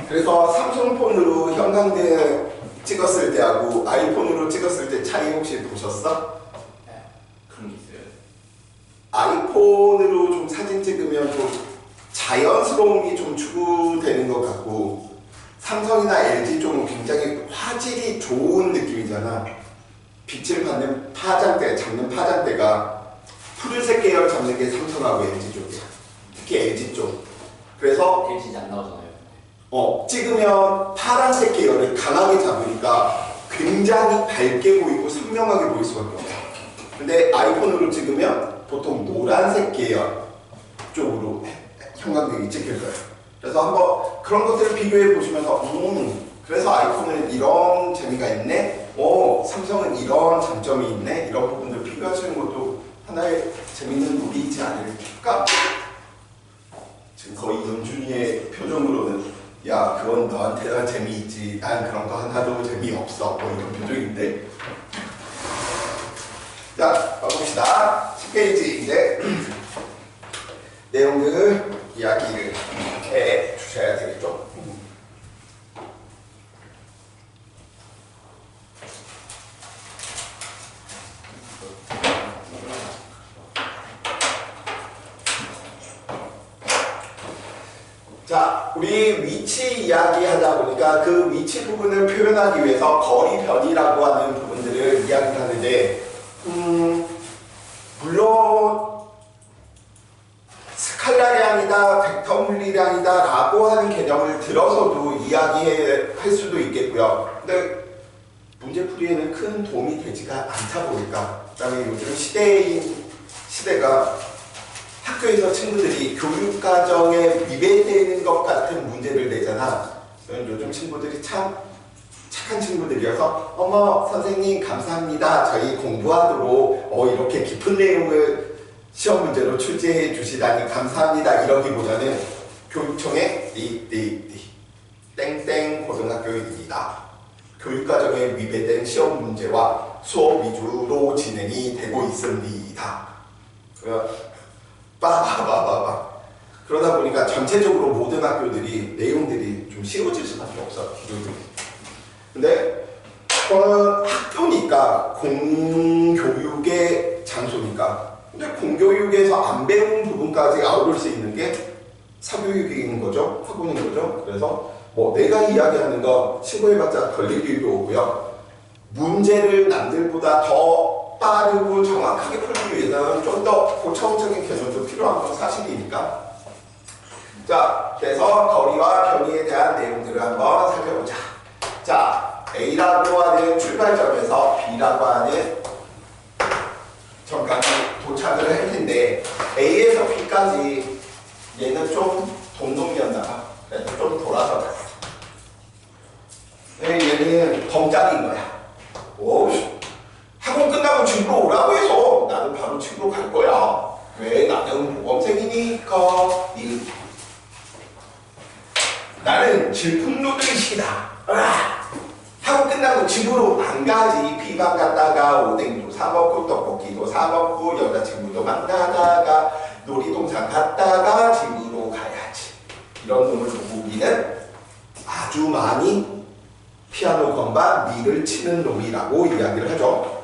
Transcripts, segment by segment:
그래서 삼성폰으로 형광등 찍었을 때하고 아이폰으로 찍었을 때 차이 혹시 보셨어? 네. 그런 게 있어요. 아이폰으로 좀 사진 찍으면 좀 자연스러움이 좀 추구되는 것 같고, 삼성이나 LG 쪽은 굉장히 화질이 좋은 느낌이잖아. 빛을 받는 파장대, 잡는 파장대가 푸른색 계열 잡는 게 삼성하고 LG 쪽이야. 특히 LG 쪽. 그래서 LG 안 나오잖아요. 찍으면 파란색 계열을 강하게 잡으니까 굉장히 밝게 보이고 선명하게 보일 수밖에 없어. 근데 아이폰으로 찍으면 보통 노란색 계열 쪽으로 형광등이 찍힐 거예요. 그래서 한번 그런 것들을 비교해 보시면서 그래서 아이폰은 이런 재미가 있네, 삼성은 이런 장점이 있네, 이런 부분들 비교하시는 것도 하나의 재밌는 놀이이지 않을까? 지금 거의 연준이의 표정으로는 야, 그건 너한테나 재미있지, 난 그런 거 하나도 재미없어, 뭐 이런 표정인데. 자, 가봅시다. 10페이지 이제 내용들 이야기를 해 주셔야 되겠죠. 자, 우리 위치 이야기 하다 보니까 그 위치 부분을 표현하기 위해서 거리 변이라고 하는 부분들을 이야기를 하는데, 물론 스칼라량이다, 벡터 물리량이다 라고 하는 개념을 들어서도 이야기할 수도 있겠고요. 근데 문제풀이에는 큰 도움이 되지가 않다 보니까, 그다음에 요즘 시대가 학교에서 친구들이 교육과정에 위배되는 것 같은 문제를 내잖아. 요즘 친구들이 참 착한 친구들이어서 어머 선생님 감사합니다, 저희 공부하도록 이렇게 깊은 내용을 시험 문제로 출제해 주시다니 감사합니다 이러기보다는 교육청에 땡땡 고등학교입니다, 교육과정에 위배된 시험 문제와 수업 위주로 진행이 되고 있습니다. 빠바바바바. 그러다 보니까 전체적으로 모든 학교들이 내용들이 좀 쉬워질 수밖에 없어. 근데 학교니까 공교육의 장소니까, 근데 공교육에서 안 배운 부분까지 아우를 수 있는 게 사교육인 거죠, 학원인 거죠. 그래서 내가 이야기하는 거 신고해봤자 걸릴 일도 오고요. 문제를 남들보다 더 빠르고 정확하게 풀기 위해서는 좀 더 고차원적인 개념도 필요한 건 사실이니까. 자, 그래서 거리와 변이에 대한 내용들을 한번 살펴보자. 자, A라고 하는 출발점에서 B라고 하는 점까지 도착을 할 텐데, A에서 B까지 얘는 좀 돈놈이었나? 그래서 좀 돌아서 갔어. 얘는 덩짝인 거야. 학원 끝나고 집으로 오라고 해서 나는 바로 집으로 갈 거야. 왜? 나는 모범생이니까. 나는 질풍노도의식이다. 학원 끝나고 집으로 안 가지. 피방 갔다가 오뎅도 사 먹고 떡볶이도 사 먹고 여자친구도 만나다가 놀이동산 갔다가 집으로 가야지. 이런 놈을 두고 우리는 아주 많이 피아노 건반 미를 치는 놈이라고 이야기를 하죠.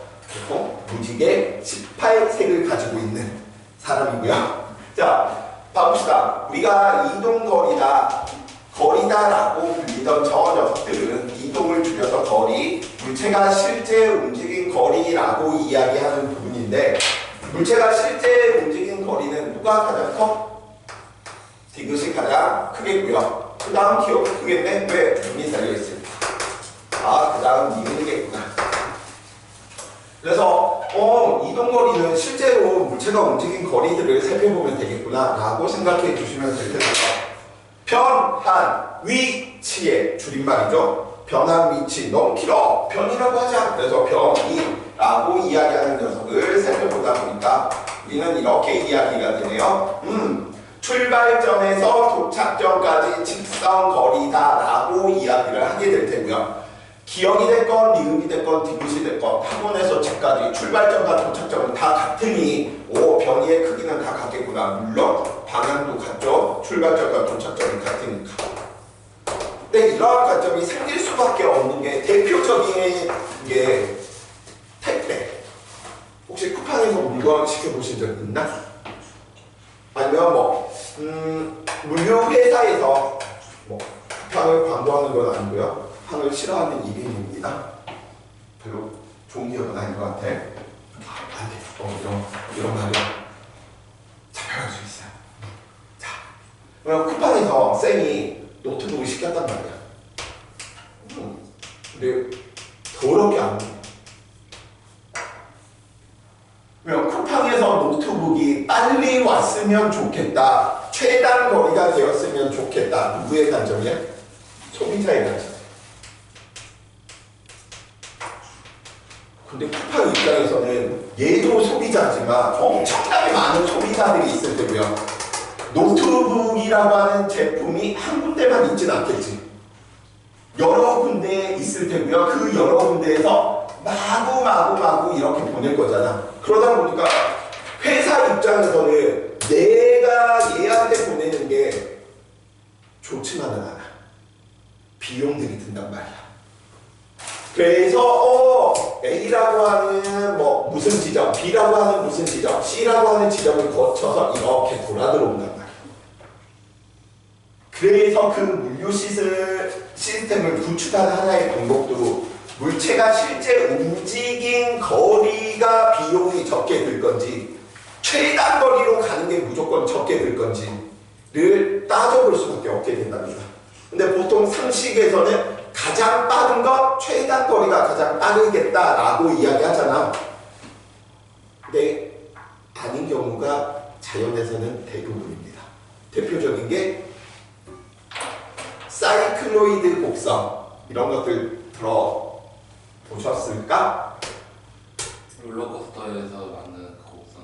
무지개 18색을 가지고 있는 사람이고요. 자, 봐봅시다. 우리가 거리다라고 불리던 저 녀석들은 이동을 줄여서 거리, 물체가 실제 움직인 거리라고 이야기하는 부분인데, 물체가 실제 움직인 거리는 누가 가장 커? 디귿이 가장 크겠고요. 그 다음 기억이 크겠네? 왜? 눈이 달려있으니까. 그 다음 니은이겠구나. 그래서 이동거리는 실제로 물체가 움직인 거리들을 살펴보면 되겠구나 라고 생각해 주시면 될 텐데요. 변한 위치의 줄임말이죠. 변한 위치, 너무 길어, 변이라고 하자. 그래서 변이라고 이야기하는 녀석을 살펴보다 보니까 우리는 이렇게 이야기가 되네요. 출발점에서 도착점까지 직선거리다 라고 이야기를 하게 될 테고요. 기억이 됐건 니은이 됐건 디귿이 됐건 학원에서 집까지 출발점과 도착점은 다 같으니 변이의 크기는 다 같겠구나. 물론 방향도 같죠. 출발점과 도착점이 같으니까. 근데 이러한 관점이 생길 수밖에 없는 게 대표적인 게 택배. 혹시 쿠팡에서 물건 시켜보신 적 있나? 아니면 뭐 물류 회사에서 뭐 쿠팡을 광고하는 건 아니고요. 쿠팡을 싫어하는 일인입니다. 별로 좋은 기억은 아닌 것 같아. 안 돼. 이런 말을 잡혀갈 수 있어요. 자, 그럼 쿠팡에서 쌤이 노트북을 시켰단 말이야. 근데 더럽게 안 돼. 그럼 쿠팡에서 노트북이 빨리 왔으면 좋겠다. 최단 거리가 되었으면 좋겠다. 누구의 관점이야? 소비자의 관점. 근데 쿠팡 입장에서는 얘도 소비자지만 엄청나게 많은 소비자들이 있을 테고요. 노트북이라고 하는 제품이 한 군데만 있진 않겠지. 여러 군데 있을 테고요. 그 여러 군데에서 마구 이렇게 보낼 거잖아. 그러다 보니까 회사 입장에서는 내가 얘한테 보내는 게 좋지만은 않아. 비용들이 든단 말이야. 그래서 A라고 하는 뭐 무슨 지점, B라고 하는 무슨 지점, C라고 하는 지점을 거쳐서 이렇게 돌아 들어온단 말이야. 그래서 그 물류 시스템을 구축하는 하나의 방법도 물체가 실제 움직인 거리가 비용이 적게 들 건지 최단 거리로 가는 게 무조건 적게 들 건지를 따져볼 수밖에 없게 된답니다. 근데 보통 상식에서는 가장 빠른 것, 최단 거리가 가장 빠르겠다라고 이야기하잖아. 근데 아닌 경우가 자연에서는 대부분입니다. 대표적인 게 사이클로이드 곡선 이런 것들 들어보셨을까? 롤러코스터에서 맞는 그 곡선.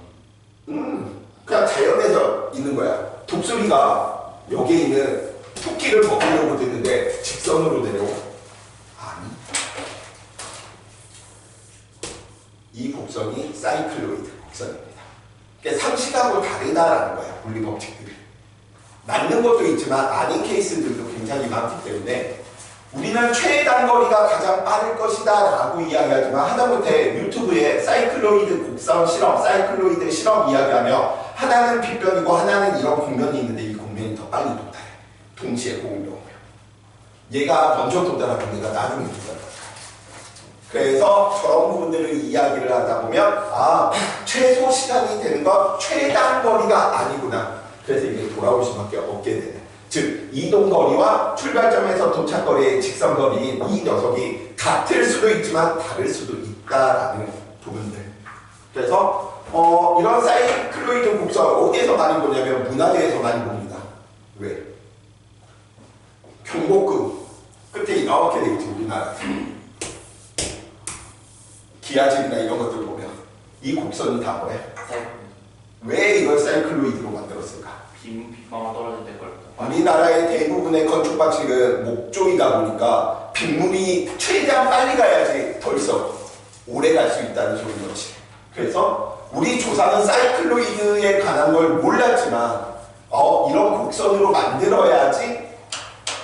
그냥 자연에서 있는 거야. 독수리가 여기에 있는 토끼를 먹으려고 드는데 직선으로 내려오? 아니. 이 곡선이 사이클로이드 곡선입니다. 그러니까 상식하고 다르다라는 거야. 물리 법칙들이. 맞는 것도 있지만 아닌 케이스들도 굉장히 많기 때문에 우리는 최단 거리가 가장 빠를 것이다 라고 이야기하지만 하다못해 유튜브에 사이클로이드 곡선 실험, 사이클로이드 실험 이야기하며 하나는 빗변이고 하나는 이런 곡면이 있는데 이 곡면이 더 빨리 도달해. 동시에 곡을 넣으면. 얘가 먼저 도달하고 얘가 나중에 도달해. 그래서 저런 부분들을 이야기를 하다 보면 최소 시간이 되는 건 최단 거리가 아니구나. 그래서 이게 돌아올 수밖에 없게 되는. 즉 이동거리와 출발점에서 도착거리의 직선거리인 이 녀석이 같을 수도 있지만 다를 수도 있다라는 부분들. 그래서 이런 사이클로이드 곡선 어디에서 많이 보냐면 문화재에서 많이 봅니다. 왜? 경복궁 끝에 이렇게 돼 있지 우리나라. 기아집이나 이런 것들 보면 이 곡선이 다 뭐야? 왜 이걸 사이클로이드로 만들었을까? 빗방울 떨어질 때 걸. 우리나라의 대부분의 건축 방식은 목조이다 보니까 빗물이 최대한 빨리 가야지 더 있어 오래 갈 수 있다는 소리인 거지. 그래서 우리 조상은 사이클로이드에 관한 걸 몰랐지만 이런 곡선으로 만들어야지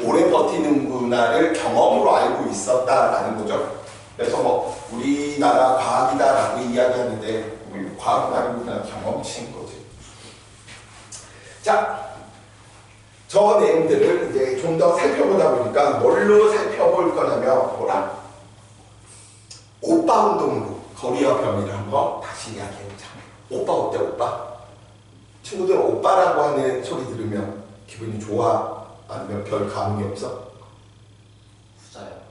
오래 버티는구나를 경험으로 알고 있었다라는 거죠. 그래서 뭐 우리나라 과학이다라고 이야기하는데 우리 과학은 아니고 그냥 경험치인 거지. 자, 저 내용들을 이제 좀 더 살펴보다 보니까 뭘로 살펴볼 거냐면 뭐라? 오빠 운동으로 거리와 범위를 한번 다시 이야기해보자. 오빠 어때 오빠? 친구들 오빠라고 하는 소리 들으면 기분이 좋아? 아니면 별 감흥이 없어? 후자요.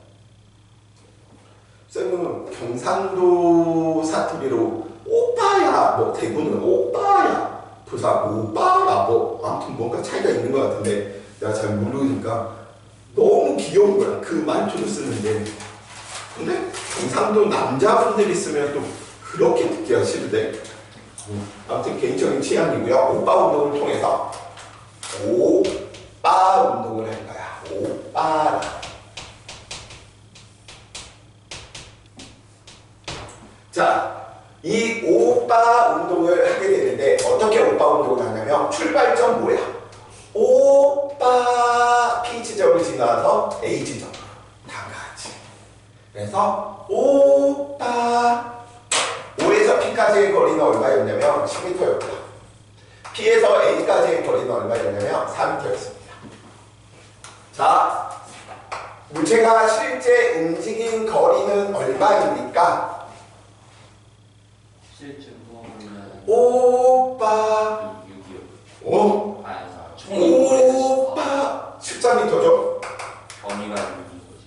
쌤은 경상도 사투리로 오빠야, 뭐 대구는 오빠야, 부산 오빠야, 뭐 아무튼 뭔가 차이가 있는 것 같은데 내가 잘 모르니까 너무 귀여운 거야. 그 말투를 쓰는데. 근데 경상도 남자분들이 쓰면 또 그렇게 듣기가 싫은데 아무튼 개인적인 취향이고요. 오빠 운동을 통해서 오빠 운동을 할 거야. 오빠라. 자, 이 오빠 운동을 하게 되는데 어떻게 오빠 운동을 하냐면 출발점 뭐야? 오빠 P지점을 지나서 P에서 A 지점으로 다 같이. 그래서 오빠 5에서 P까지의 거리는 얼마였냐면 10m였고요. P에서 A까지의 거리는 얼마였냐면 4m였습니다. 자, 물체가 실제 움직인 거리는 얼마입니까? 실제 무거운 오빠 6이요. 오 아니, 총 오빠 14m죠. 범위가 6인 거지.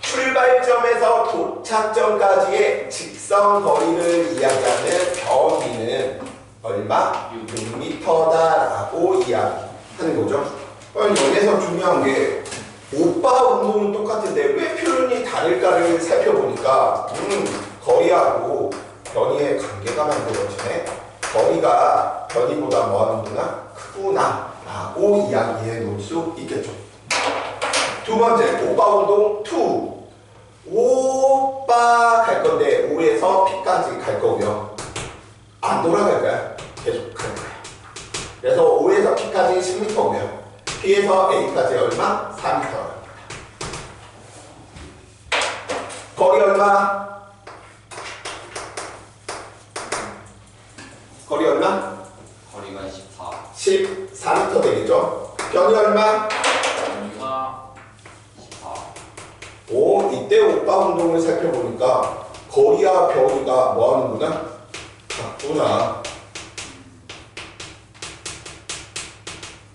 출발점에서 도착점까지의 직선 거리를 이야기하는 범위는 얼마? 6m다라고 이야기하는 거죠. 여기서 중요한 게 오빠 운동은 똑같은데 왜 표현이 다를까를 살펴보니까 거리하고 변이의 관계가 만들어지네. 거리가 변이보다 뭐하는구나? 크구나 라고 이야기해 놓을 수 있겠죠. 두 번째, 오빠 운동 2. 오빠 갈 건데 5에서 P까지 갈 거고요. 안 돌아갈 거야. 계속 갈 거야. 그래서 5에서 P까지 10m고요. P에서 A까지 얼마? 4m. 거리 얼마? 거리 얼마? 거리가 14. 14m 되겠죠? 변이 얼마? 범위가 14. 오, 이때 오빠 운동을 살펴보니까 거리와 변이가 뭐 하는구나? 같구나.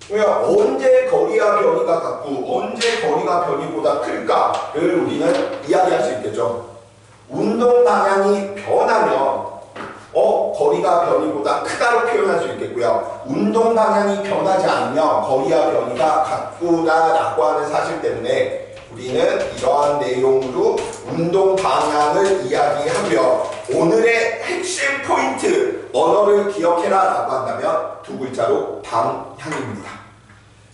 왜 언제 거리와 변이가 같고 언제 거리가 변이보다 클까를 우리는 이야기할 수 있겠죠. 운동 방향이 변하면 거리가 변이보다 크다로 표현할 수 있겠고요. 운동 방향이 변하지 않으면 거리와 변이가 같구나라고 하는 사실 때문에 우리는 이러한 내용으로 운동 방향을 이야기하며 오늘의 핵심 포인트 언어를 기억해라 라고 한다면 두 글자로 방향입니다.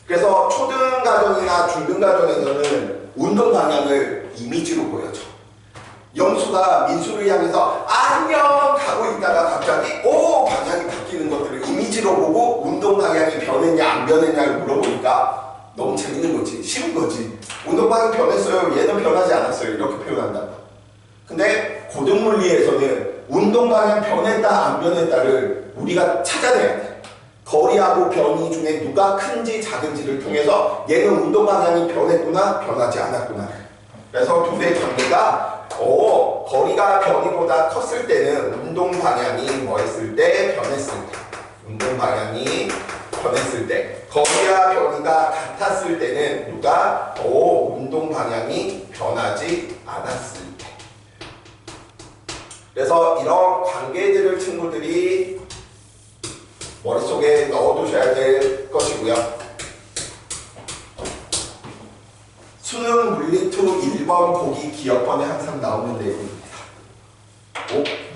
그래서 초등가정이나 중등가정에서는 운동 방향을 이미지로 보여줘. 영수가 민수를 향해서 안녕 가고 있다가 갑자기 방향이 바뀌는 것들을 이미지로 보고 운동 방향이 변했냐 안 변했냐를 물어보니까 너무 재밌는 거지. 쉬운 거지. 운동 방향이 변했어요. 얘는 변하지 않았어요. 이렇게 표현한다. 근데 고등물리에서는 운동 방향 변했다 안 변했다를 우리가 찾아내야 돼. 거리하고 변이 중에 누가 큰지 작은지를 통해서 얘는 운동 방향이 변했구나 변하지 않았구나. 그래서 둘의 관계가 거리가 변이보다 컸을 때는 운동 방향이 뭐 했을 때? 변했을 때. 운동 방향이 변했을 때. 거리와 변이가 같았을 때는 누가? 운동 방향이 변하지 않았을 때. 그래서 이런 관계들을 친구들이 머릿속에 넣어두셔야 될 것이고요. 수능 물리투 1번 보기 기억번에 항상 나오는 내용입니다.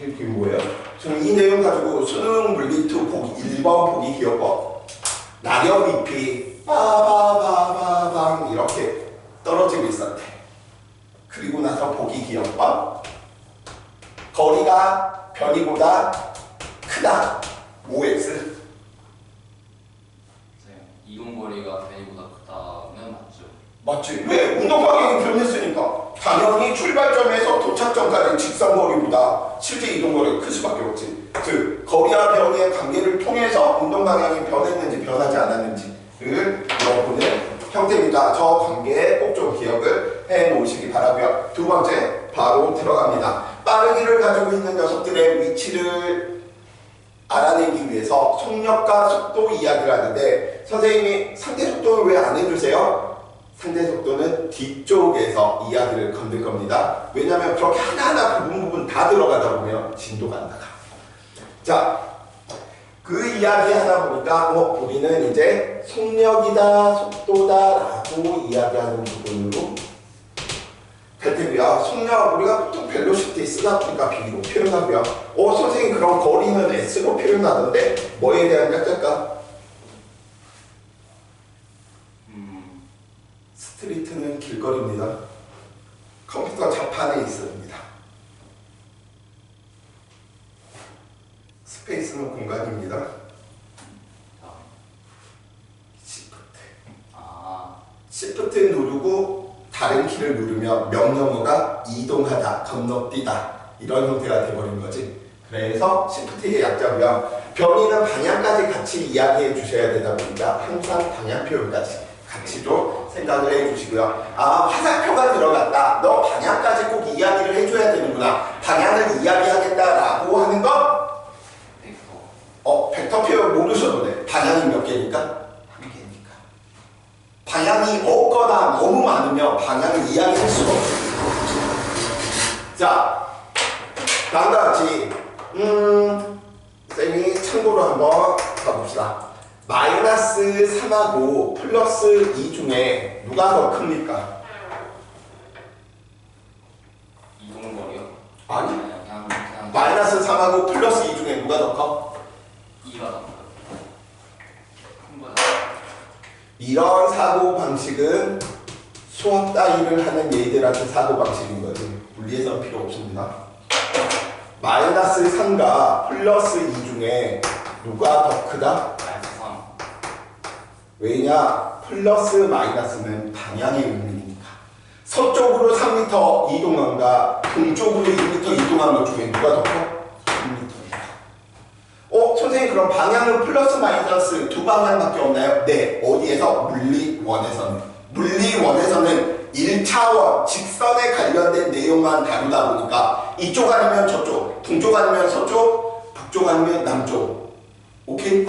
이게 뭐예요? 지금 이 내용 가지고 수능 물리투 보기 1번 보기 기억번 낙엽 잎이 빠바바바방 이렇게 떨어지고 있었대. 그리고 나서 보기 기억번 거리가 변이보다 크다. OX 이동 거리가 변이보다 크다면 맞죠? 맞지? 왜? 운동 방향이 변했으니까 당연히 출발점에서 도착점까지 직선 거리보다 실제 이동 거리가 클 수밖에 없지. 즉 거리와 변이의 관계를 통해서 운동 방향이 변했는지 변하지 않았는지를 물어보는 형태입니다. 저 관계 꼭 좀 기억을 해 놓으시기 바라고요. 두 번째 바로 들어갑니다. 빠르기를 가지고 있는 녀석들의 위치를 알아내기 위해서 속력과 속도 이야기를 하는데 선생님이 상대 속도를 왜 안 해주세요? 상대 속도는 뒤쪽에서 이야기를 건들 겁니다. 왜냐하면 그렇게 하나하나 부분 다 들어가다 보면 진도가 안 나가. 자, 그 이야기 하다 보니까 우리는 이제 속력이다, 속도다라고 이야기하는 부분으로 갈 테고요. 속력 우리가 보통 벨로시티 쓰다 보니까 B로 표현하고요. 선생님 그럼 거리는 S로 표현하던데 뭐에 대한 약자일까? 스트리트는 길거리입니다. 컴퓨터 자판에 있습니다. 스페이스는 공간입니다. Shift 누르고 다른 키를 누르면 명령어가 이동하다, 건너뛰다 이런 형태가 돼버린 거지. 그래서 Shift의 약자고요. 변이는 방향까지 같이 이야기해 주셔야 되다 보니까 항상 방향 표현까지 같이 좀 생각을 해 주시고요. 아, 화살표가 들어갔다. 너 방향까지 꼭 이야기를 해줘야 되는구나. 방향을 이야기하겠다라고 하는 건 벡터 표현 모르셔도 돼. 방향이 몇 개니까? 한 개니까. 방향이 없거나 너무 많으면 방향을 이야기할 수가 없어요. 자, 다음과 같이 쌤이 참고로 한번 가봅시다. 마이너스 3하고 플러스 2 중에 누가 더 큽니까? 이동거리요? 아니, 그냥 마이너스 3하고 플러스 2 중에 누가 더 커? 2가 더 커요. 큰 거죠? 이런 사고방식은 수학 따위를 하는 얘들한테 사고방식인 거지. 물리에선 필요 없습니다. 마이너스 3과 플러스 2 중에 누가 더 크다? 마이너스 3. 왜냐? 플러스 마이너스는 방향의 의미니까. 서쪽으로 3m 이동한과 동쪽으로 2m 이동한 것 중에 누가 더 커? 2m니까. 선생님 그럼 방향은 플러스 마이너스 두 방향밖에 없나요? 네. 어디에서? 물리원에서는. 물리원에서는 1차원 직선에 관련된 내용만 다루다 보니까 이쪽 아니면 저쪽, 동쪽 아니면 서쪽, 북쪽 아니면 남쪽. 오케이?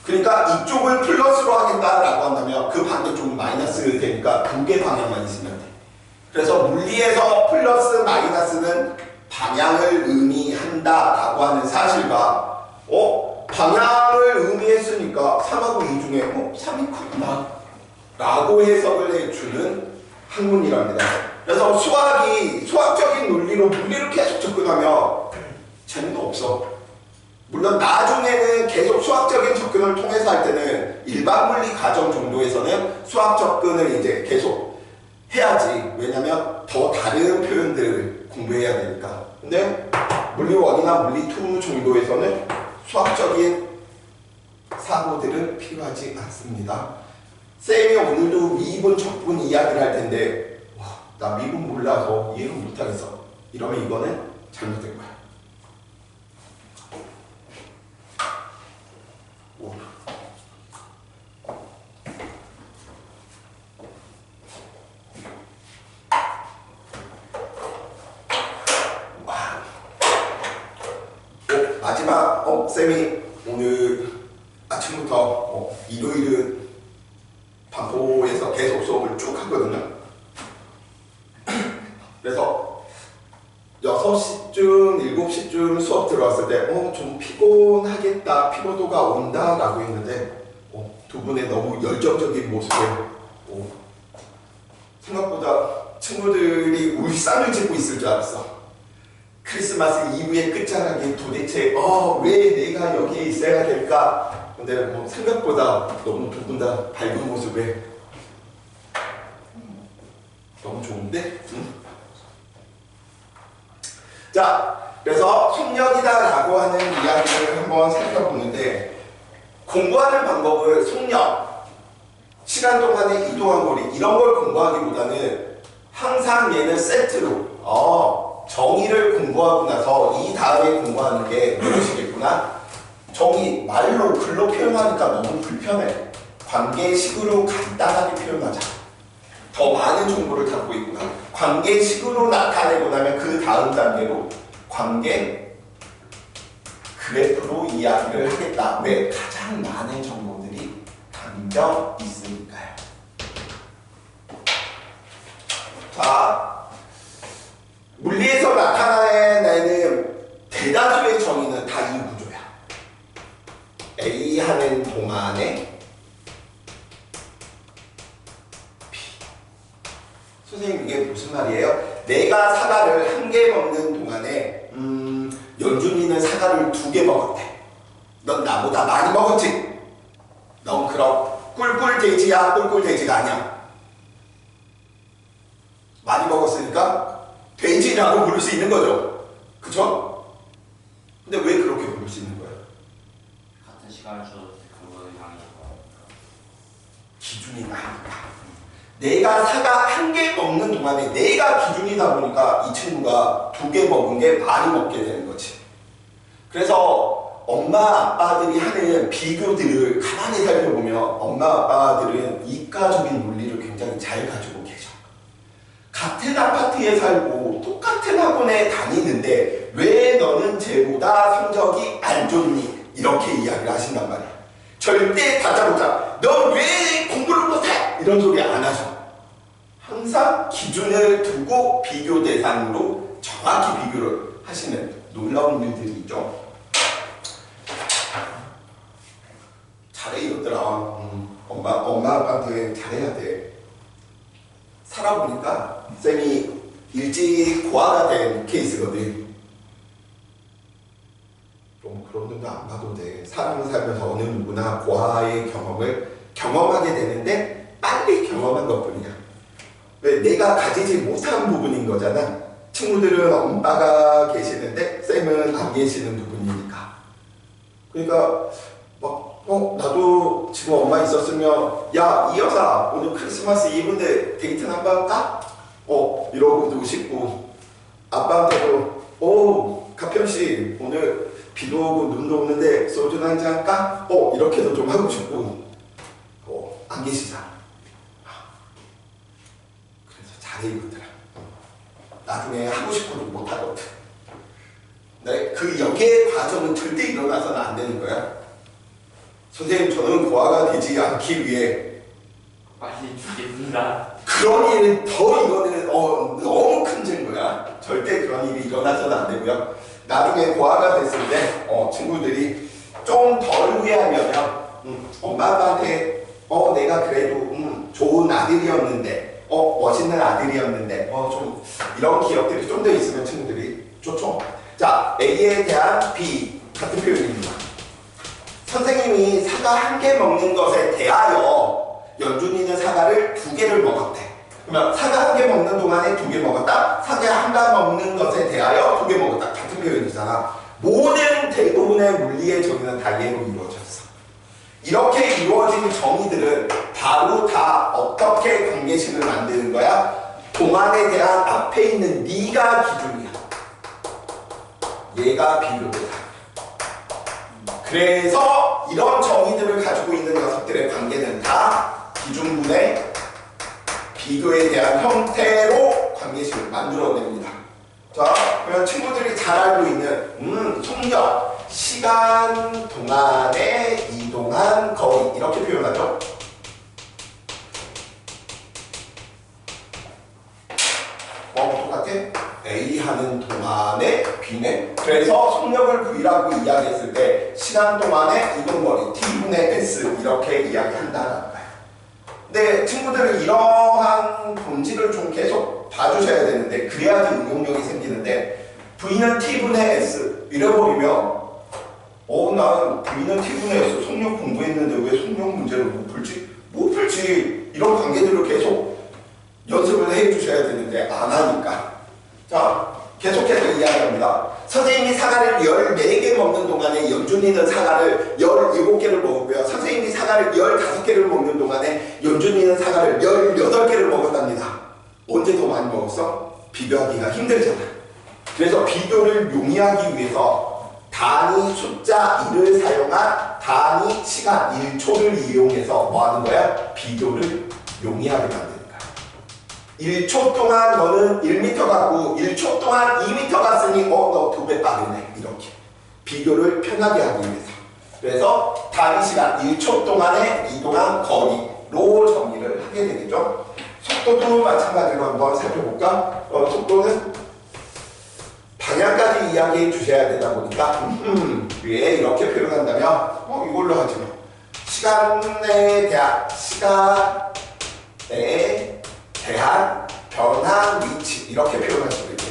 그러니까 이쪽을 플러스로 하겠다라고 한다면 그 반대쪽은 마이너스 되니까 두 개 방향만 있으면 돼. 그래서 물리에서 플러스 마이너스는 방향을 의미한다라고 하는 사실과 방향을 의미했으니까 3하고 2 중에 3이 크구나 라고 해석을 해주는 학문이랍니다. 그래서 수학적인 논리로 물리를 계속 접근하면 재미도 없어. 물론 나중에는 계속 수학적인 접근을 통해서 할 때는 일반 물리 과정 정도에서는 수학 접근을 이제 계속 해야지. 왜냐면 더 다른 표현들을 공부해야 되니까. 근데 물리 1이나 물리 2 정도에서는 수학적인 사고들은 필요하지 않습니다. 쌤이 오늘도 미분, 적분 이야기를 할 텐데 나 미분 몰라서 이해를 못하겠어. 이러면 이거는 잘못된 거야. 마지막 쌤이 오늘 아침부터 일요일은 반포에서 계속 수업을 쭉 하거든요. 그래서 6시쯤, 7시쯤 수업 들어왔을 때 좀 피곤하겠다, 피로도가 온다 라고 했는데 두 분의 너무 열정적인 모습에 생각보다 친구들이 울산을 짓고 있을 줄 알았어. 크리스마스 이브의 끝자락에 도대체 왜 내가 여기에 있어야 될까? 근데 생각보다 너무 두 분 다 밝은 모습에 너무 좋은데? 자, 그래서 속력이다라고 하는 이야기를 한번 살펴보는데 공부하는 방법을 속력, 시간 동안의 이동한 거리 이런 걸 공부하기보다는 항상 얘는 세트로 정의를 공부하고 나서 이 다음에 공부하는 게 무엇이겠구나? 정의, 말로, 글로 표현하니까 너무 불편해. 관계식으로 간단하게 표현하자. 더 많은 정보를 담고 있구나. 관계식으로 나타내고 나면 그 다음 단계로 관계 그래프로 이야기를 하겠다. 왜? 가장 많은 정보들이 담겨 있으니까요. 자, 물리에서 나타내는 대다수의 정의는 다 이 구조야. A 하는 동안에 B. 선생님 이게 무슨 말이에요? 내가 사과를 1개 먹는 동안에 연준이는 사과를 2개 먹었대. 넌 나보다 많이 먹었지? 넌 그럼 꿀꿀돼지야? 꿀꿀돼지가 아니야? 많이 먹었으니까 돼지라고 부를 수 있는 거죠. 그쵸? 근데 왜 그렇게 부를 수 있는 거예요? 같은 시간을 줘도 그거를 향해서 기준이 나니까. 내가 사과 한 개 먹는 동안에 내가 기준이다 보니까 이 친구가 2개 먹은 게 많이 먹게 되는 거지. 그래서 엄마 아빠들이 하는 비교들을 가만히 살펴보면 엄마 아빠들은 이과적인 논리를 굉장히 잘 가지고 계셔. 같은 아파트에 살고 똑같은 학원에 다니는데 왜 너는 쟤보다 성적이 안 좋니? 이렇게 이야기를 하신단 말이야. 절대 다짜고짜 너 왜 공부를 못해? 이런 소리 안 하셔. 항상 기준을 두고 비교 대상으로 정확히 비교를 하시는 놀라운 일들이 있죠. 잘해 이것들아. 엄마 아빠한테 잘해야 돼. 살아보니까 쌤이 일찍 고아가 된 케이스거든. 좀 그런 정도 안 봐도 돼. 사람을 살면서 어느 누구나 고아의 경험을 경험하게 되는데 빨리 경험한 것뿐이야. 왜? 내가 가지지 못한 부분인 거잖아. 친구들은 엄마가 계시는데 쌤은 안 계시는 부분이니까. 그러니까 막 나도 지금 엄마 있었으면 야, 이 여사 오늘 크리스마스 이브인데 데이트 한번 할까? 이러고도 싶고, 아빠한테도 가편씨 오늘 비도 오고 눈도 오는데 소주나 한잔 할까? 이렇게도 좀 하고 싶고. 안 계시잖아. 그래서 잘해 이것들아. 나중에 하고 싶어도 못하거든. 네, 그 역의 과정은 절대 일어나서는 안 되는 거야. 선생님, 저는 고아가 되지 않기 위해 빨리 죽겠습니다. 그런 일은 이거는 너무 큰 증거야. 절대 그런 일이 일어나서는 안 되고요. 나중에 고아가 됐을 때 친구들이 좀 덜 후회하려면 엄마 아빠한테 내가 그래도 좋은 아들이었는데 멋있는 아들이었는데 좀 이런 기억들이 좀 더 있으면 친구들이 좋죠. 자, A에 대한 B 같은 표현입니다. 선생님이 사과 한 개 먹는 것에 대하여 연준이는 사과를 2개를 먹었대. 그러면 사과 한 개 먹는 동안에 2개 먹었다. 사과 한 개 먹는 것에 대하여 2개 먹었다. 같은 표현이잖아. 모든 대부분의 물리의 정의는 다 얘로 이루어졌어. 이렇게 이루어진 정의들은 바로 다 어떻게 관계식을 만드는 거야? 동안에 대한 앞에 있는 네가 기준이야. 얘가 비교대상. 그래서 이런 정의들을 가지고 있는 녀석들의 관계는 다 기준분의 비교에 대한 형태로 관계식을 만들어냅니다. 자, 그러면 친구들이 잘 알고 있는 속력, 시간 동안에 이동한 거리 이렇게 표현하죠. 똑같아? A 하는 동안에 B네. 그래서 속력을 V라고 이야기했을 때 시간 동안에 이동거리 T분의 S 이렇게 이야기한다는 거예요. 근데 친구들은 이러한 본질을 좀 계속 봐주셔야 되는데 그래야지 응용력이 생기는데 V는 T분의 S 이래버리면 나는 V는 T분의 S 속력 공부했는데 왜 속력 문제를 못 풀지? 못 풀지. 이런 관계들을 계속 연습을 해주셔야 되는데 안 하니까. 자, 계속해서 이야기합니다. 선생님이 사과를 14개 먹는 동안에 연준이는 사과를 17개를 먹었고요. 선생님이 사과를 15개를 먹는 동안에 연준이는 사과를 18개를 먹었답니다. 언제 더 많이 먹었어? 비교하기가 힘들잖아. 그래서 비교를 용이하기 위해서 단위 숫자 1을 사용한 단위 시간 1초를 이용해서 뭐 하는 거야? 비교를 용이하게 만드는 거야. 1초 동안 너는 1m 갔고 1초 동안 2m 갔으니 너 2배 빠르네. 이렇게 비교를 편하게 하기 위해서. 그래서 단위 시간 1초 동안에 이동한 거리로 정의를 하게 되겠죠. 속도도 마찬가지로 한번 살펴볼까? 속도는 방향까지 이야기해 주셔야 되다 보니까 위에 이렇게 표현한다면 이걸로 하죠. 시간에 대한 변화 위치 이렇게 표현할 수도 있죠.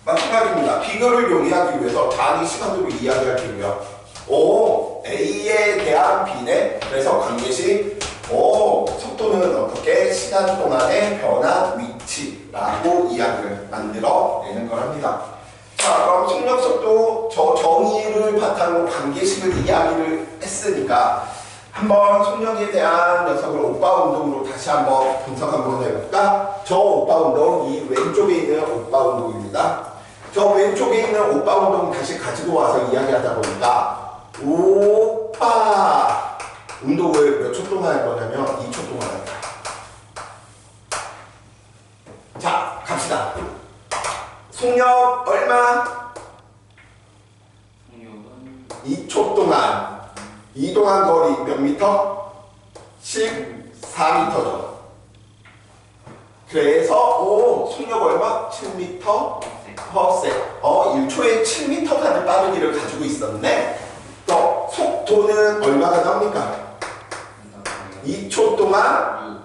마찬가지입니다. 비교를 용이하기 위해서 단위 시간으로 이야기할 때고요. A에 대한 B네. 그래서 관계식 속도는 어떻게 시간 동안의 변화 위치라고 이야기를 만들어내는 거랍니다. 자, 그럼 속력 속도 저 정의를 바탕으로 관계식을 이야기를 했으니까 한번 속력에 대한 녀석을 오빠 운동으로 다시 한번 분석 한번 해볼까? 저 오빠 운동, 이 왼쪽에 있는 오빠 운동입니다. 저 왼쪽에 있는 오빠 운동 다시 가지고 와서 이야기하다 보니까 오빠 운동을 몇 초 동안 할 거냐면 2초 동안 할 거야. 자, 갑시다. 속력 얼마? 속력은 2초 동안 이동한 거리 몇 미터? 14미터죠. 그래서 속력 얼마? 7미터 퍼섹. 1초에 7미터가는 빠르기를 가지고 있었네. 또 속도는 얼마가 나옵니까? 2초 동안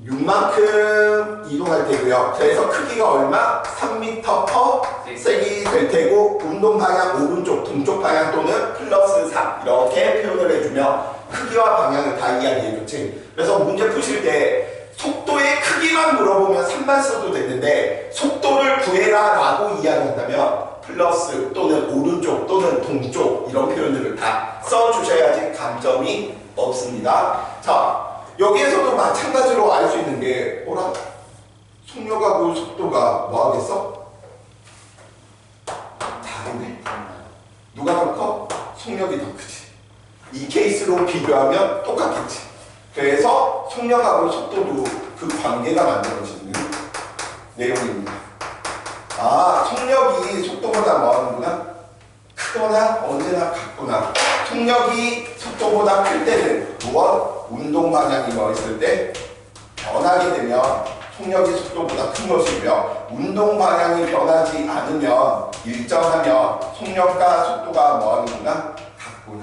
6만큼 이동할 테고요. 그래서 크기가 얼마? 3m 퍼 섹이 될 테고 운동 방향 오른쪽 동쪽 방향 또는 플러스 3 이렇게 표현을 해주면 크기와 방향을 다 이야기해줬지. 그래서 문제 푸실 때 속도의 크기만 물어보면 3만 써도 되는데 속도를 구해라 라고 이야기한다면 플러스 또는 오른쪽 또는 동쪽 이런 표현들을 다 써주셔야지 감점이 없습니다. 자, 여기에서도 마찬가지로 알 수 있는 게 뭐라? 속력하고 속도가 뭐 하겠어? 다르네. 누가 더 커? 속력이 더 크지. 이 케이스로 비교하면 똑같겠지. 그래서 속력하고 속도도 그 관계가 만들어지는 내용입니다. 속력이 속도보다 뭐 하는구나? 크거나 언제나 같구나. 속력이 속도보다 클 때는 무엇? 운동 방향이 뭐 있을 때 변하게 되면 속력이 속도보다 큰 것이며 운동 방향이 변하지 않으면 일정하면 속력과 속도가 뭐 하는구나? 같구나.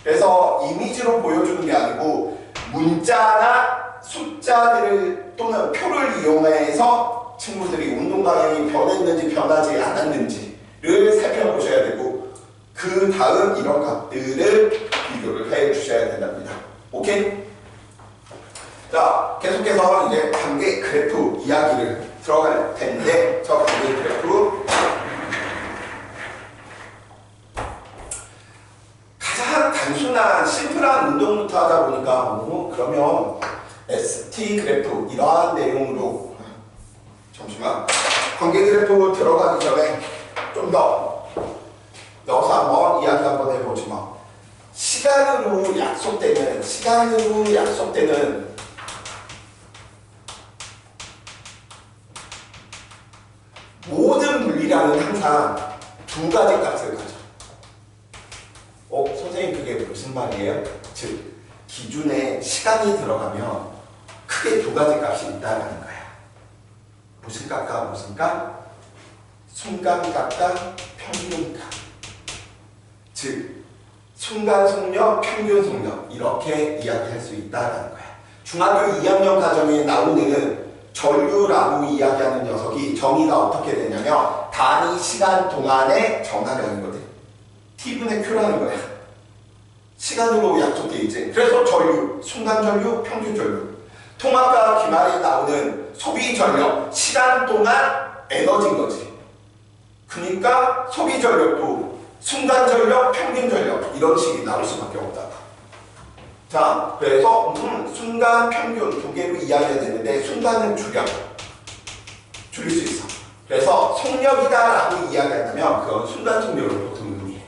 그래서 이미지로 보여주는 게 아니고 문자나 숫자들을 또는 표를 이용해서 친구들이 운동 방향이 변했는지 변하지 않았는지를 살펴보셔야 되고 그 다음 이런 값들을 비교를 해 주셔야 된답니다. 오케이? 자, 계속해서 이제 관계 그래프 이야기를 들어갈 텐데 저 관계 그래프 가장 단순한 심플한 운동부터 하다 보니까 그러면 ST 그래프 이러한 내용으로 잠시만 관계 그래프 들어가기 전에 좀 더 넣어서 한번 이야기 한번 해보지 뭐. 시간으로 약속되는 모든 물리량은 항상 두 가지 값을 가져. 선생님 그게 무슨 말이에요? 즉 기준에 시간이 들어가면 크게 두 가지 값이 있다는 거야. 무슨 값과 무슨 값? 순간값과 평균값. 즉 순간 속력, 평균 속력 이렇게 이야기할 수 있다는 거야. 중학교 2학년 과정에 나오는 전류라고 이야기하는 녀석이 정의가 어떻게 되냐면 단위 시간 동안의 정하량이거든. T분의 Q라는 거야. 시간으로 약속돼 있지. 그래서 전류, 순간 전류, 평균 전류. 통합과 기말에 나오는 소비 전력, 시간 동안 에너지인 거지. 그러니까 소비 전력도 순간 전력, 평균 전력 이런 식이 나올 수밖에 없다. 자, 그래서 순간, 평균 두 개로 이야기해야 되는데 순간은 줄일 수 있어. 그래서 속력이다라고 이야기한다면 그건 순간 속력을 보통 의미해.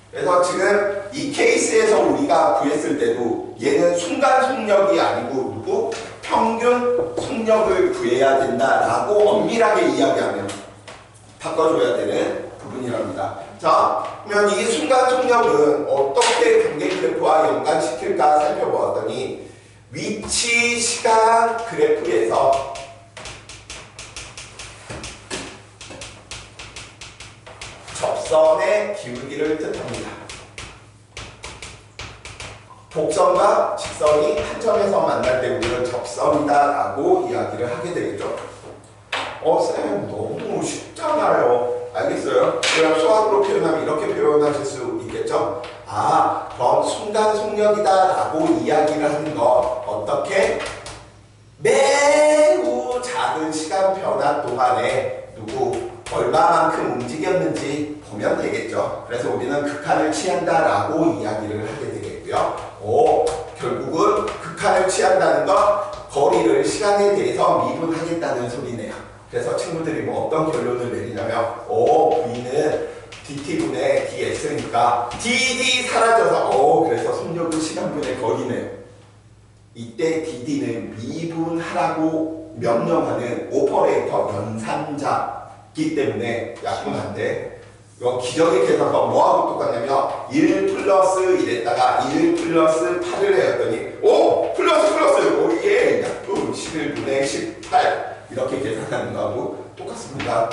그래서 지금 이 케이스에서 우리가 구했을 때도 얘는 순간 속력이 아니고 누구? 평균 속력을 구해야 된다라고 엄밀하게 이야기하면 바꿔줘야 되는 부분이랍니다. 자, 그러면 이 순간 속력은 어떻게 관계 그래프와 연관시킬까 살펴보았더니 위치 시간 그래프에서 접선의 기울기를 뜻합니다. 곡선과 직선이 한 점에서 만날 때 우리는 접선이다라고 이야기를 하게 되겠죠. 쌤 너무 쉽잖아요. 알겠어요? 그럼 수학으로 표현하면 이렇게 표현하실 수 있겠죠? 그럼 순간 속력이다라고 이야기를 하는 건 어떻게? 매우 작은 시간 변화 동안에 얼마만큼 움직였는지 보면 되겠죠. 그래서 우리는 극한을 취한다라고 이야기를 하게 되겠고요. 결국은 극한을 취한다는 것, 거리를 시간에 대해서 미분하겠다는 소리네요. 그래서 친구들이 뭐 어떤 결론을 내리냐면 V는 dt분의 ds니까 dd 사라져서 그래서 속력은 시간분의 거리네요. 이때 dd는 미분하라고 명령하는 오퍼레이터 연산자이기 때문에 약분한데 이거 기적의 계산법 뭐하고 똑같냐면 1 플러스 이랬다가 1 플러스 8을 해였더니 플러스 오예 약분 11분의 18 이렇게 계산하는 거하고 똑같습니다.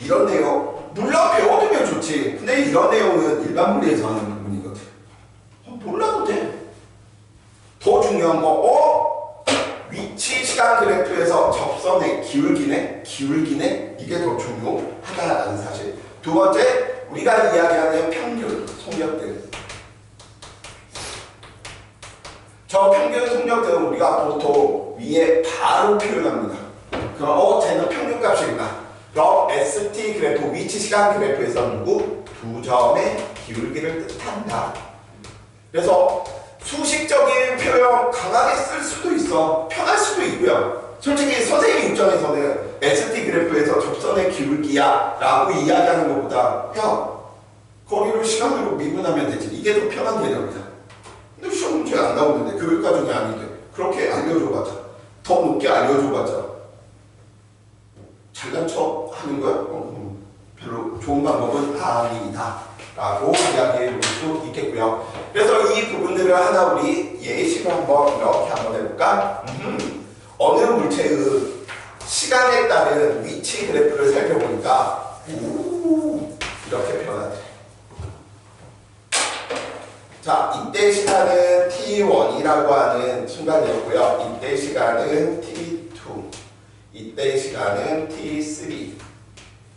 이런 내용 물론 배워두면 좋지. 근데 이런 내용은 일반 물리에서 하는 부분이거든. 몰라도 돼. 더 중요한 거 위치 시간 그래프에서 접선의 기울기네 이게 더 중요하다라는 사실. 두 번째 우리가 이야기하는 평균 속력들. 저 평균 속력들은 우리가 보통 위에 바로 표현합니다. 그럼 쟤는 평균값이구나. 그럼 ST 그래프, 위치 시간 그래프에서 누구? 두 점의 기울기를 뜻한다. 그래서 수식적인 표현 강하게 쓸 수도 있어. 편할 수도 있고요. 솔직히 선생님 입장에서는 ST 그래프에서 접선의 기울기야 라고 이야기하는 것보다 거리를 시간으로 미분하면 되지. 이게 더 편한 개념이다. 근데 시험 문제 안 나오는데 교육과정이 아닌데 그렇게 알려줘봤자 더 높게 알려줘봤자 잘난 척 하는 거야? 별로 좋은 방법은 아니다 라고 이야기해 볼 수 있겠고요. 그래서 이 부분들을 하나 우리 예시로 한번 이렇게 한번 해볼까? 어느 물체의 시간에 따른 위치 그래프를 살펴보니까 이렇게 변하네. 자, 이때 시간은 t1이라고 하는 순간이었고요. 이때 시간은 t2, 이때 시간은 t3,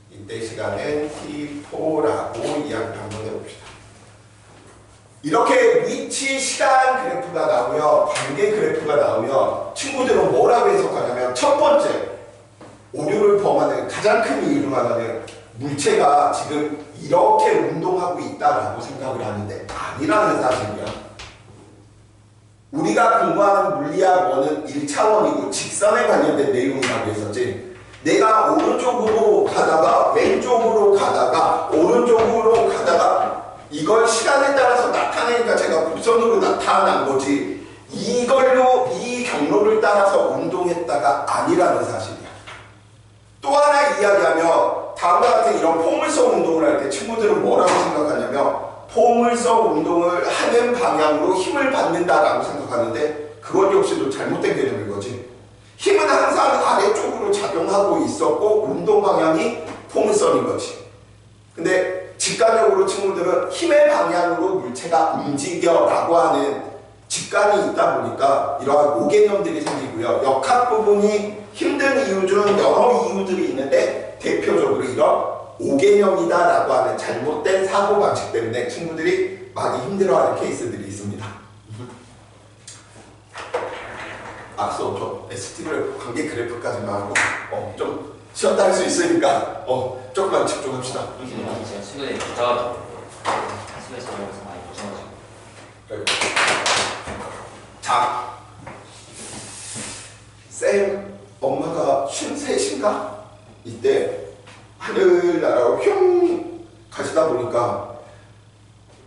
이때 시간은 t4라고 이야기를 한번 해봅시다. 이렇게 위치 시간 그래프가 나오면, 관계 그래프가 나오면 친구들은 뭐라고 해석하냐면 첫 번째, 오류를 범하는 가장 큰 이유 중 하나는 물체가 지금 이렇게 운동하고 있다라고 생각을 하는데 아니라는 사실이야. 우리가 공부하는 물리학 원은 1차원이고 직선에 관련된 내용이라고 했었지. 내가 오른쪽으로 가다가 왼쪽으로 가다가 오른쪽으로 가다가 이걸 시간에 따라서 나타내니까 제가 곡선으로 나타난 거지 이걸로 이 경로를 따라서 운동했다가 아니라는 사실이야. 또 하나 이야기하면 다음과 같은 이런 포물선 운동을 할 때 친구들은 뭐라고 생각하냐면 포물선 운동을 하는 방향으로 힘을 받는다라고 생각하는데 그건 역시도 잘못된 개념인 거지. 힘은 항상 아래쪽으로 작용하고 있었고 운동 방향이 포물선인 거지. 근데 직관적으로 친구들은 힘의 방향으로 물체가 움직여라고 하는 직관이 있다 보니까 이러한 오개념들이 생기고요. 역학 부분이 힘든 이유 중 여러 이유들이 있는데 대표적으로 이런 오개념이다라고 하는 잘못된 사고방식 때문에 친구들이 많이 힘들어하는 케이스들이 있습니다. 앞서 좀 ST 그래프, 관계 그래프까지만 하고 좀 쉬었다 할 수 있으니까 조금만 집중합시다. 제가 최근에 부탁을 학습에서 많이 고생하시고 자, 쌤 엄마가 53인가? 이때 하늘나라로 휘용 가시다 보니까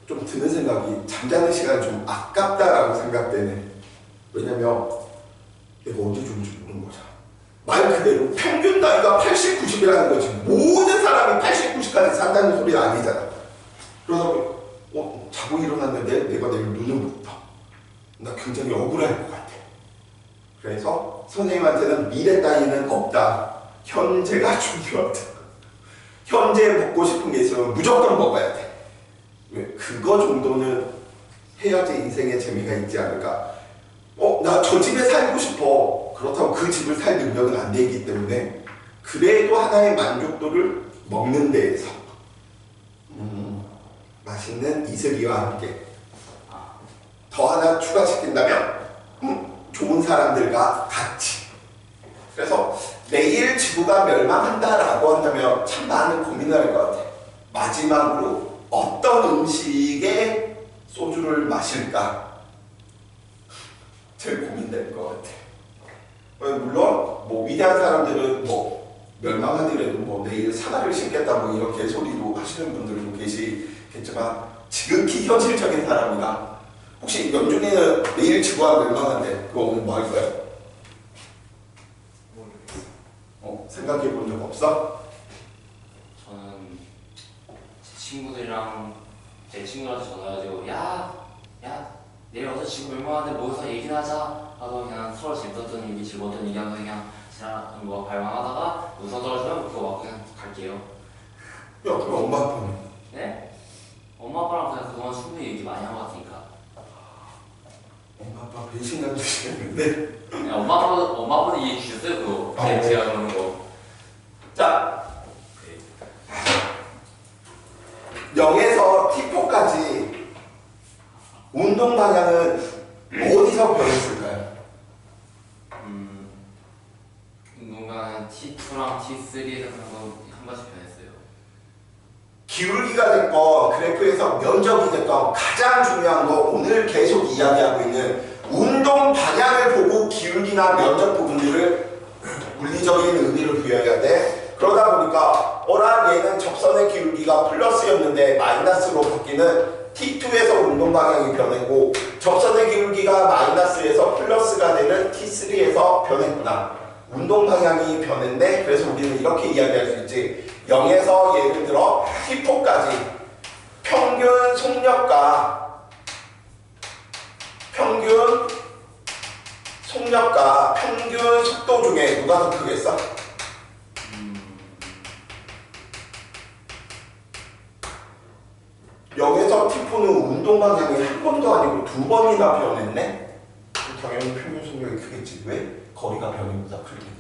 좀 드는 생각이 잠자는 시간이 좀 아깝다라고 생각되네. 왜냐면 내가 언제 죽을지 모르는 거잖아. 말 그대로 평균 나이가 80, 90이라는 거지. 모든 사람이 80, 90까지 산다는 소리는 아니잖아. 그러다 보니 자고 일어났는데 내가 내일 눈을 못 떠. 나 굉장히 억울할 것 같아. 그래서 선생님한테는 미래 따위는 없다. 현재가 중요하다. 현재 먹고 싶은 게 있으면 무조건 먹어야 돼. 왜? 그거 정도는 해야지 인생의 재미가 있지 않을까. 나 저 집에 살고 싶어. 그렇다고 그 집을 살 능력은 안 되기 때문에 그래도 하나의 만족도를 먹는 데에서 맛있는 이슬이와 함께 더 하나 추가시킨다면 좋은 사람들과 같이. 그래서 내일 지구가 멸망한다라고 한다면 참 많은 고민을 할 것 같아. 마지막으로 어떤 음식에 소주를 마실까? 제일 고민될 것 같아. 물론 뭐 위대한 사람들은 뭐 멸망하더라도 뭐 내일 사과를 심겠다 뭐 이렇게 소리도 하시는 분들도 계시겠지만 지극히 현실적인 사람이다. 혹시 연준이는 내일 지구가 멸망한데 그거 오늘 뭐 할 거야? 생각해 본 적 없어? 저는 제 친구들한테 전화해가지고 야 내일 어서 지구 멸망하는데 모여서 얘기나 하자 하고 그냥 서로 재밌었던 얘기 즐거웠던 얘기하면서 그냥 지나 뭐 발망하다가 우선 떨어지면 그거 맞고 그냥 갈게요. 야 그럼 엄마 아빠는? 네? 엄마 아빠랑 그냥 그동안 충분히 얘기 많이 한 것 같으니까. 엄마 아빠 배신감 주시겠는데? 네, 엄마 아빠는 이해해 주셨어요 그거. 제가 그러는 거. 자 0에서 T4까지 운동 방향은 어디서 변했을까요? 운동장은 T2랑 T3에서 한 번씩 변했어요. 기울기가 됐건 그래프에서 면적이 됐건 가장 중요한 거 오늘 계속 이야기하고 있는 운동 방향을 보고 기울기나 면적 부분들을 물리적인 의미를 부여해야 돼. 그러다 보니까 얘는 접선의 기울기가 플러스였는데 마이너스로 바뀌는 T2에서 운동 방향이 변했고 접선의 기울기가 마이너스에서 플러스가 되는 T3에서 변했구나. 운동 방향이 변했네. 그래서 우리는 이렇게 이야기할 수 있지. 0에서 예를 들어 T4까지 평균 속력과 평균 속도 중에 누가 더 크겠어? 0에서 T4는 운동 방향이 한 번도 아니고 두 번이나 변했네? 당연히 평균 속력이 크겠지. 왜? 거리가 변이보다 크니까.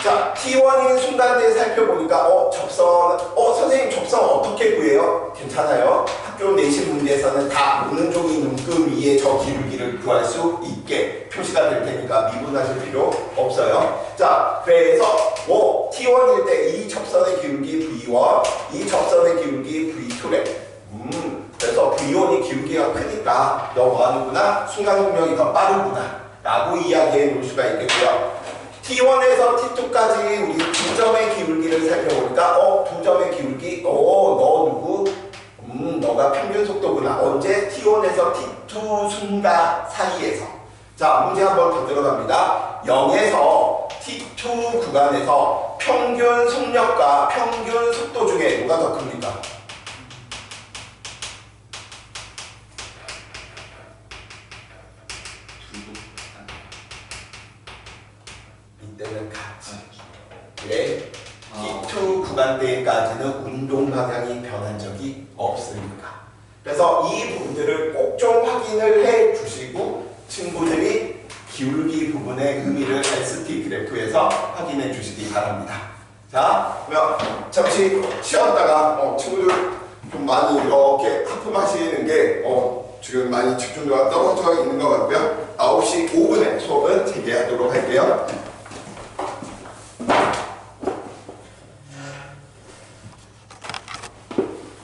자, T1인 순간대에 살펴보니까 선생님 접선 어떻게 구해요? 괜찮아요. 학교 내신 문제에서는 다 오른쪽이 눈금 위에 저 기울기를 구할 수 있게 표시가 될 테니까 미분하실 필요 없어요. 자, 그래서 T1일 때 이 접선의 기울기 V1, 이 접선의 기울기 V2래. 그래서 V1이 기울기가 크니까 너 뭐하는구나? 순간 속력이 더 빠르구나 라고 이야기해 놓을 수가 있겠고요. T1에서 T2까지 우리 두 점의 기울기를 살펴보니까 두 점의 기울기 너 누구? 너가 평균 속도구나. 언제? T1에서 T2 순간 사이에서. 자, 문제 한번 더 들어갑니다. 0에서 T2 구간에서 평균 속력과 평균 속도 중에 누가 더 큽니까? 이때는 같이. 왜? T2 구간대까지는 운동 방향이 변한 적이 없으니까. 그래서 이 부분들을 꼭 좀 확인을 해 주시고 친구들이 기울기 부분의 의미를 ST 그래프에서 확인해 주시기 바랍니다. 자, 그러면 잠시 쉬었다가 친구들 좀 많이 이렇게 하품하시는 게 지금 많이 집중도가 떨어져 있는 것 같고요. 9시 5분에 수업은 재개하도록 할게요.